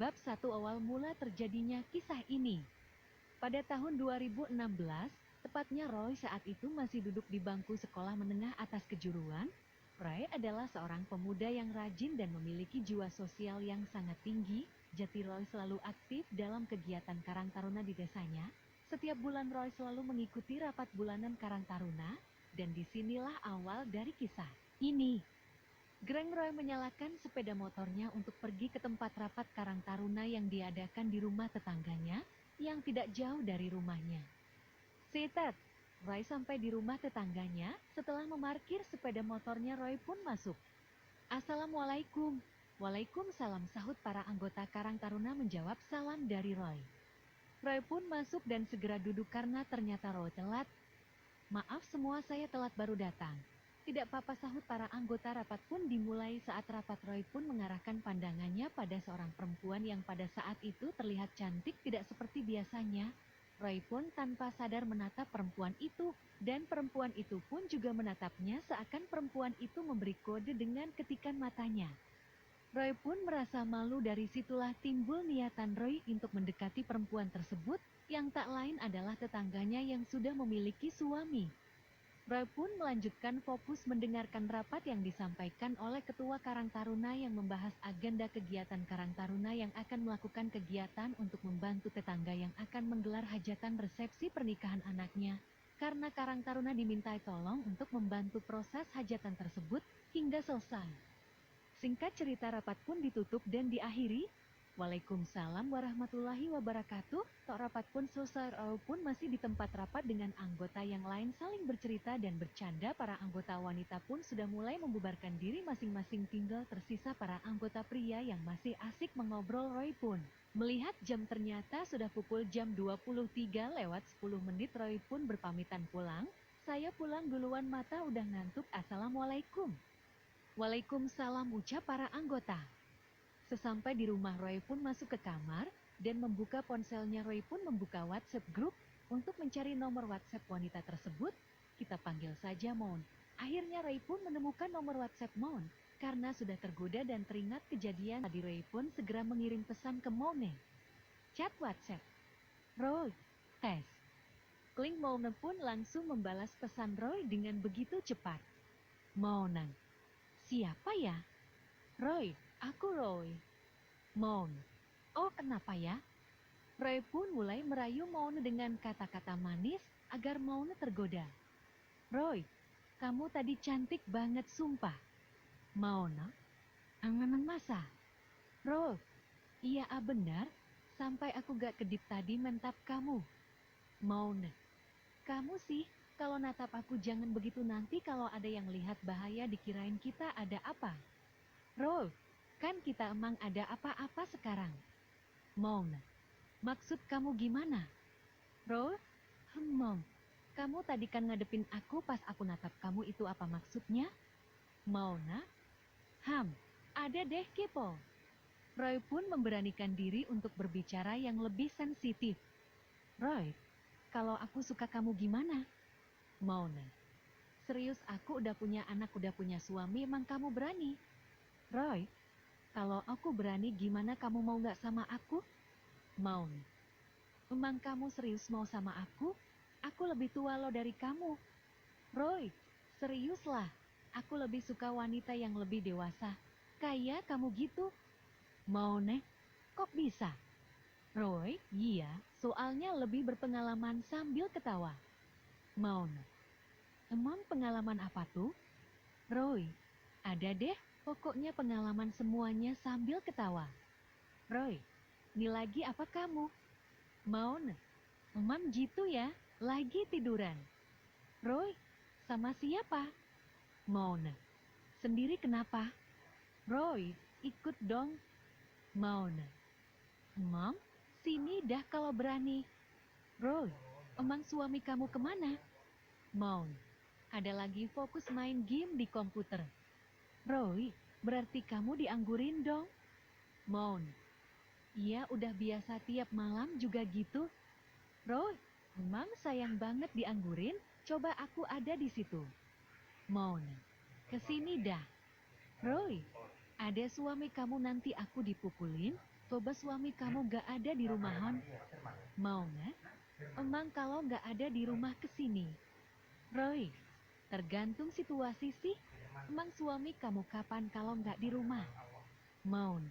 Bab 1 awal mula terjadinya kisah ini. Pada tahun 2016, tepatnya Roy saat itu masih duduk di bangku sekolah menengah atas kejuruan. Roy adalah seorang pemuda yang rajin dan memiliki jiwa sosial yang sangat tinggi. Jadi Roy selalu aktif dalam kegiatan Karang Taruna di desanya. Setiap bulan Roy selalu mengikuti rapat bulanan Karang Taruna, dan disinilah awal dari kisah ini. Greng Roy menyalakan sepeda motornya untuk pergi ke tempat rapat Karang Taruna yang diadakan di rumah tetangganya, yang tidak jauh dari rumahnya. Setet, Roy sampai di rumah tetangganya, setelah memarkir sepeda motornya Roy pun masuk. Assalamualaikum. Waalaikumsalam, sahut para anggota Karang Taruna menjawab salam dari Roy. Roy pun masuk dan segera duduk karena ternyata Roy telat. Maaf semua, saya telat baru datang. Tidak apa-apa, sahut para anggota. Rapat pun dimulai. Saat rapat Roy pun mengarahkan pandangannya pada seorang perempuan yang pada saat itu terlihat cantik tidak seperti biasanya. Roy pun tanpa sadar menatap perempuan itu, dan perempuan itu pun juga menatapnya seakan perempuan itu memberi kode dengan ketikan matanya. Roy pun merasa malu. Dari situlah timbul niatan Roy untuk mendekati perempuan tersebut, yang tak lain adalah tetangganya yang sudah memiliki suami. Roy pun melanjutkan fokus mendengarkan rapat yang disampaikan oleh Ketua Karang Taruna yang membahas agenda kegiatan Karang Taruna yang akan melakukan kegiatan untuk membantu tetangga yang akan menggelar hajatan resepsi pernikahan anaknya. Karena Karang Taruna dimintai tolong untuk membantu proses hajatan tersebut hingga selesai. Singkat cerita, rapat pun ditutup dan diakhiri. Waalaikumsalam warahmatullahi wabarakatuh. Tok rapat pun selesai. Roy pun masih di tempat rapat dengan anggota yang lain saling bercerita dan bercanda. Para anggota wanita pun sudah mulai membubarkan diri masing-masing, tinggal tersisa para anggota pria yang masih asik mengobrol. Roy pun melihat jam, ternyata sudah pukul jam 23:10. Roy pun berpamitan pulang. Saya pulang duluan, mata udah ngantuk. Assalamualaikum. Waalaikumsalam, ucap para anggota. Sesampai di rumah Roy pun masuk ke kamar, dan membuka ponselnya. Roy pun membuka WhatsApp grup, untuk mencari nomor WhatsApp wanita tersebut. Kita panggil saja Mon. Akhirnya Roy pun menemukan nomor WhatsApp Mon, karena sudah tergoda dan teringat kejadian tadi. Roy pun segera mengirim pesan ke Mon. Chat WhatsApp. Roy, tes. Kling. Mon pun langsung membalas pesan Roy dengan begitu cepat. Mon. Siapa ya? Roy, aku Roy. Mon. Oh, kenapa ya? Roy pun mulai merayu Mon dengan kata-kata manis agar Mon tergoda. Roy, kamu tadi cantik banget sumpah. Mon, angan masa? Roy, iya benar, sampai aku gak kedip tadi mentap kamu. Mon, kamu sih, kalau natap aku jangan begitu, nanti kalau ada yang lihat bahaya, dikirain kita ada apa. Roy, kan kita emang ada apa-apa sekarang. Mon, maksud kamu gimana? Roy, Mom, kamu tadi kan ngadepin aku pas aku natap kamu, itu apa maksudnya? Mona, ada deh kepo. Roy pun memberanikan diri untuk berbicara yang lebih sensitif. Roy, kalau aku suka kamu gimana? Mona, serius, aku udah punya anak, udah punya suami, emang kamu berani? Roy, kalau aku berani gimana kamu mau gak sama aku? Maun, emang kamu serius mau sama aku? Aku lebih tua lo dari kamu. Roy, serius lah, aku lebih suka wanita yang lebih dewasa, kayak kamu gitu. Maun, kok bisa? Roy, iya, soalnya lebih berpengalaman, sambil ketawa. Maun, emang pengalaman apa tuh? Roy, ada deh, pokoknya pengalaman semuanya, sambil ketawa. Roy, ini lagi apa kamu? Maun, emam gitu ya, lagi tiduran. Roy, sama siapa? Maun, sendiri. Kenapa? Roy, ikut dong. Maun, emam, sini dah kalau berani. Roy, emang suami kamu kemana? Maun, ada lagi fokus main game di komputer. Roy, berarti kamu dianggurin dong? Maun, iya udah biasa, tiap malam juga gitu. Roy, emang sayang banget dianggurin, coba aku ada di situ. Maun, kesini dah. Roy, ada suami kamu nanti aku dipukulin. coba suami kamu gak ada di rumah Hon. Mau nggak? Emang kalau gak ada di rumah kesini. Roy, tergantung situasi sih. Emang suami kamu kapan kalau nggak di rumah? Maun,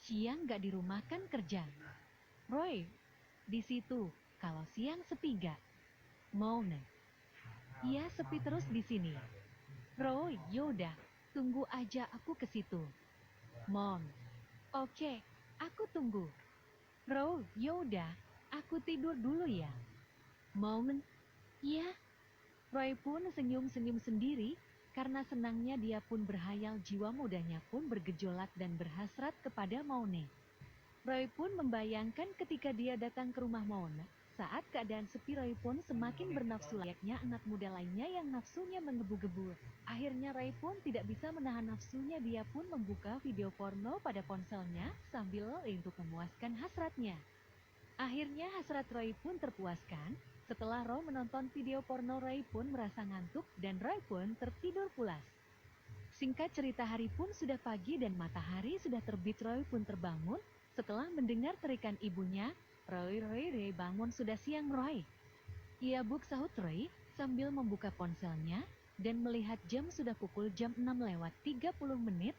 siang nggak di rumah kan kerja. Roy, di situ. Kalau siang sepi gak? Maun, iya sepi terus di sini. Roy, yaudah, tunggu aja aku ke situ. Maun, oke, aku tunggu. Roy, yaudah, aku tidur dulu ya. Maun, iya. Roy pun senyum-senyum sendiri, karena senangnya dia pun berhayal, jiwa mudanya pun bergejolak dan berhasrat kepada Maune. Roy pun membayangkan ketika dia datang ke rumah Maune, saat keadaan sepi Roy pun semakin bernafsu layaknya anak muda lainnya yang nafsunya menggebu-gebu. Akhirnya Roy pun tidak bisa menahan nafsunya, dia pun membuka video porno pada ponselnya sambil untuk memuaskan hasratnya. Akhirnya hasrat Roy pun terpuaskan. Setelah Roy menonton video porno, Roy pun merasa ngantuk dan Roy pun tertidur pulas. Singkat cerita, hari pun sudah pagi dan matahari sudah terbit. Roy pun terbangun. Setelah mendengar terikan ibunya, Roy bangun, sudah siang Roy. Ia buk, sahut Roy sambil membuka ponselnya dan melihat jam sudah pukul jam 6:30.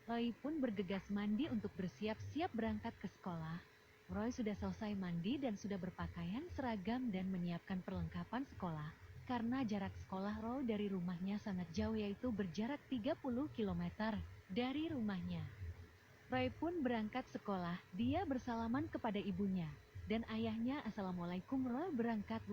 Roy pun bergegas mandi untuk bersiap-siap berangkat ke sekolah. Roy sudah selesai mandi dan sudah berpakaian seragam dan menyiapkan perlengkapan sekolah. Karena jarak sekolah Roy dari rumahnya sangat jauh, yaitu berjarak 30 km dari rumahnya. Roy pun berangkat sekolah, dia bersalaman kepada ibunya dan ayahnya. Assalamualaikum. Roy berangkat.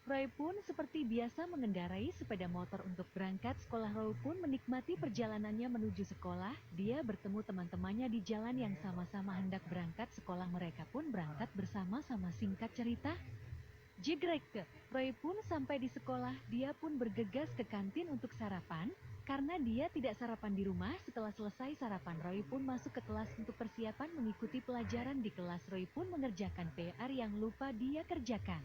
Roy pun seperti biasa mengendarai sepeda motor untuk berangkat sekolah. Roy pun menikmati perjalanannya menuju sekolah. Dia bertemu teman-temannya di jalan yang sama-sama hendak berangkat sekolah. Mereka pun berangkat bersama-sama. Singkat cerita, jegrek, Roy pun sampai di sekolah. Dia pun bergegas ke kantin untuk sarapan. Karena dia tidak sarapan di rumah, setelah selesai sarapan Roy pun masuk ke kelas untuk persiapan mengikuti pelajaran di kelas. Roy pun mengerjakan PR yang lupa dia kerjakan.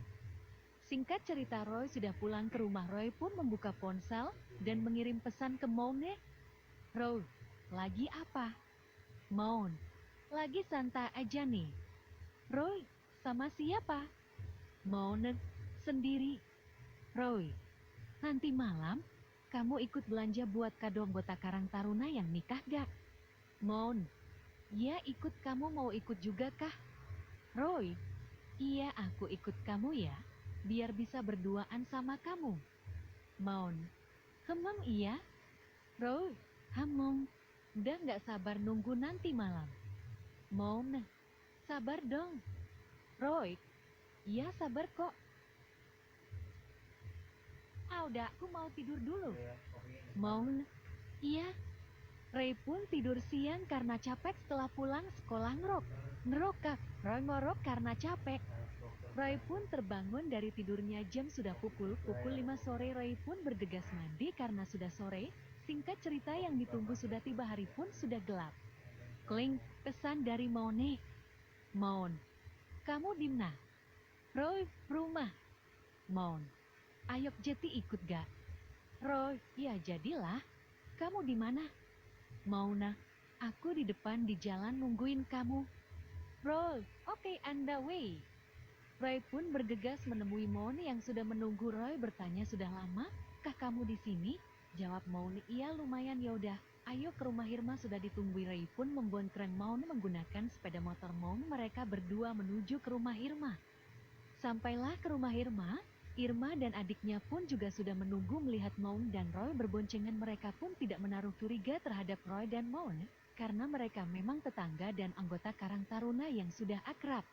Singkat cerita, Roy sudah pulang ke rumah. Roy pun membuka ponsel dan mengirim pesan ke Maune. Roy, lagi apa? Maun, lagi santai aja nih. Roy, sama siapa? Maune, sendiri. Roy, nanti malam kamu ikut belanja buat kado anggota Karang Taruna yang nikah gak? Maun, ya ikut. Kamu mau ikut juga kah? Roy, iya aku ikut kamu ya, biar bisa berduaan sama kamu. Maun, hemem iya. Roy, hamong, udah gak sabar nunggu nanti malam. Maun, sabar dong. Roy, iya sabar kok. Udah, aku mau tidur dulu. Maun, iya. Ray pun tidur siang karena capek setelah pulang sekolah. Ngerok kak, Roy ngorok karena capek. Roy pun terbangun dari tidurnya, jam sudah pukul 5 sore. Roy pun bergegas mandi karena sudah sore. Singkat cerita, yang ditunggu sudah tiba, hari pun sudah gelap. Kling, pesan dari Maune. Maun, kamu dimana? Roy, rumah. Maun, ayo Jeti ikut gak? Roy, ya jadilah. Kamu di mana? Mauna, aku di depan di jalan nungguin kamu. Roy, oke, on the way. Roy pun bergegas menemui Maune yang sudah menunggu. Roy bertanya, sudah lama kah kamu di sini? Jawab Maune, iya lumayan. Yaudah, ayo ke rumah Irma, sudah ditunggu. Roy pun membonceng Maune menggunakan sepeda motor Maune. Mereka berdua menuju ke rumah Irma. Sampailah ke rumah Irma. Irma dan adiknya pun juga sudah menunggu. Melihat Maune dan Roy berboncengan, mereka pun tidak menaruh curiga terhadap Roy dan Maune, karena mereka memang tetangga dan anggota Karang Taruna yang sudah akrab.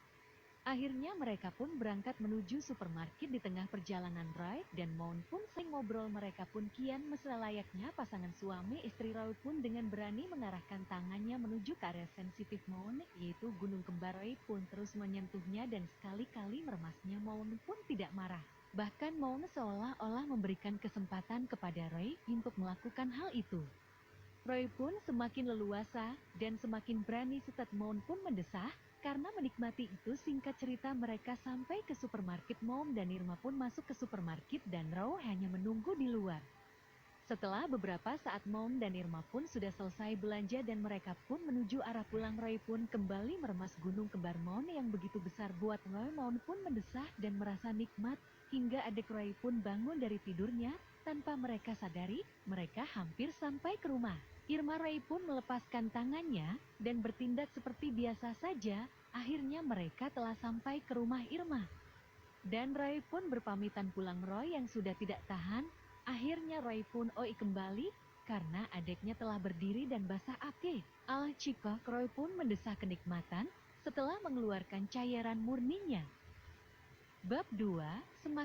Akhirnya mereka pun berangkat menuju supermarket. Di tengah perjalanan, Roy dan Maune pun sering ngobrol. Mereka pun kian mesra layaknya pasangan suami istri. Roy pun dengan berani mengarahkan tangannya menuju ke area sensitif Maune, yaitu gunung kembar. Roy pun terus menyentuhnya dan sekali-kali meremasnya. Maune pun tidak marah. Bahkan Maune seolah-olah memberikan kesempatan kepada Roy untuk melakukan hal itu. Roy pun semakin leluasa dan semakin berani. Setelah Maune pun mendesah karena menikmati itu. Singkat cerita, mereka sampai ke supermarket. Maune dan Irma pun masuk ke supermarket dan Roy hanya menunggu di luar. Setelah beberapa saat Mom dan Irma pun sudah selesai belanja dan mereka pun menuju arah pulang, Roy pun kembali meremas gunung kembar Mon yang begitu besar buat Roy. Mon pun mendesah dan merasa nikmat, hingga adik Roy pun bangun dari tidurnya. Tanpa mereka sadari, mereka hampir sampai ke rumah. Irma Roy pun melepaskan tangannya dan bertindak seperti biasa saja. Akhirnya mereka telah sampai ke rumah Irma. Dan Roy pun berpamitan pulang. Roy yang sudah tidak tahan, akhirnya Roy pun oi kembali karena adiknya telah berdiri dan basah akeh. Cikoh, Roy pun mendesah kenikmatan setelah mengeluarkan cairan murninya. Bab 2,